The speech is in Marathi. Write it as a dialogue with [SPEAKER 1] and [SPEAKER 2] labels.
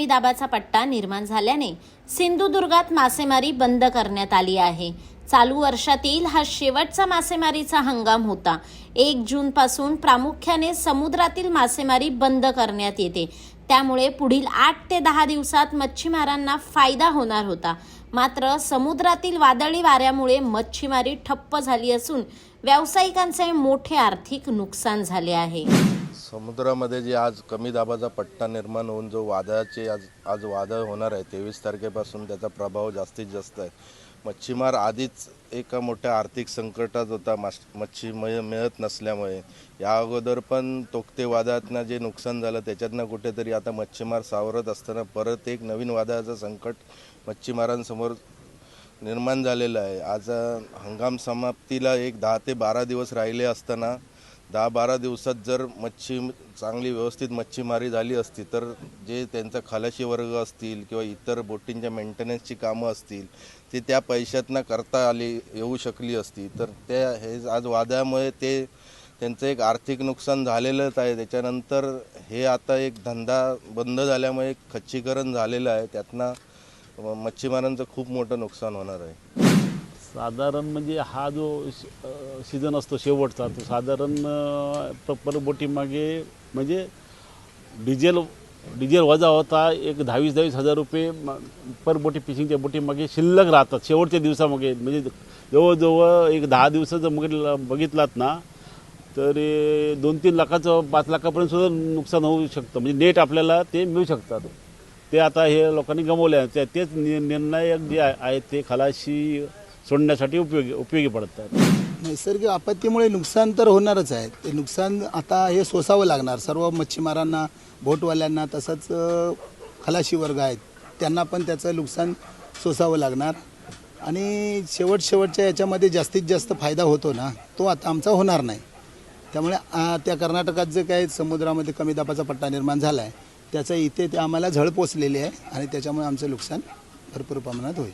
[SPEAKER 1] कमी दाबाचा पट्टा निर्माण झाल्याने सिंधुदुर्गात मासेमारी बंद करण्यात आली आहे। चालू वर्षातील हा शेवटचा मासेमारीचा हंगाम होता। 1 जून पासून प्रामुख्याने समुद्रातील मासेमारी बंद करण्यात येते। त्यामुळे पुढील 8 ते 10 दिवसात मच्छीमारांना फायदा होणार होता। मात्र समुद्रातील वादळी वाऱ्यामुळे मच्छीमारी ठप्प झाली असून व्यावसायिकांचे मोठे आर्थिक नुकसान झाले आहे।
[SPEAKER 2] समुद्रामध्ये जे आज कमी दाबाचा पट्टा निर्माण होऊन जो वादळाचे आज वादळ होणार आहे 23 तारखेपासून त्याचा प्रभाव जास्तीत जास्त आहे। मच्छीमार आधीच एका मोठ्या आर्थिक संकटात होता मच्छी मिळत नसल्यामुळे। या अगोदर पण तोक्ते वादळातनं जे नुकसान झालं त्याच्यातनं कुठेतरी आता मच्छीमार सावरत असताना परत एक नवीन वादळाचं संकट मच्छीमारांसमोर निर्माण झालेलं आहे। आज हंगाम समाप्तीला एक 10 ते 12 दिवस राहिले असताना 10-12 दिवसात जर चांगली व्यवस्थित मच्छीमारी झाली असती तर जे त्यांचा खलाशी वर्ग असतील किंवा इतर बोटींच्या मेंटेनन्सची कामं असतील ते त्या पैशातनं करता येऊ शकली असती। तर हे आज वादळामुळे त्यांचं एक आर्थिक नुकसान झालेलंच आहे। त्याच्यानंतर हे आता एक धंदा बंद झाल्यामुळे एक खच्चीकरण झालेलं आहे, त्यातनं मच्छीमारांचं खूप मोठं नुकसान होणार आहे।
[SPEAKER 3] साधारण म्हणजे हा जो सीझन असतो शेवटचा तो साधारण पर बोटीमागे म्हणजे डिझेल वजा होता एक 10-20 हजार रुपये पर बोटी फिशिंगच्या बोटीमागे शिल्लक राहतात शेवटच्या दिवसामागे। म्हणजे जवळजवळ एक 10 दिवस जर बघितलात ना तर 2-3 लाखाचं 5 लाखापर्यंत सुद्धा नुकसान होऊ शकतं। म्हणजे नेट आपल्याला ते मिळू शकतात। ते आता हे लोकांनी गमावले आहेत। तेच निर्णायक जे आहेत ते खलाशी सोडण्यासाठी उपयोगी पडतात।
[SPEAKER 4] नैसर्गिक आपत्तीमुळे नुकसान तर होणारच आहे। ते नुकसान आता हे सोसावं लागणार सर्व मच्छीमारांना, बोटवाल्यांना, तसंच खलाशी वर्ग आहेत त्यांना पण त्याचं नुकसान सोसावं लागणार। आणि शेवटच्या याच्यामध्ये जास्तीत जास्त फायदा होतो ना तो आता आमचा होणार नाही। त्यामुळे त्या कर्नाटकात जे काही समुद्रामध्ये कमी दाबाचा पट्टा निर्माण झाला आहे त्याचं इथे ते आम्हाला झळ पोचलेली आहे आणि त्याच्यामुळे आमचं नुकसान भरपूर प्रमाणात होईल।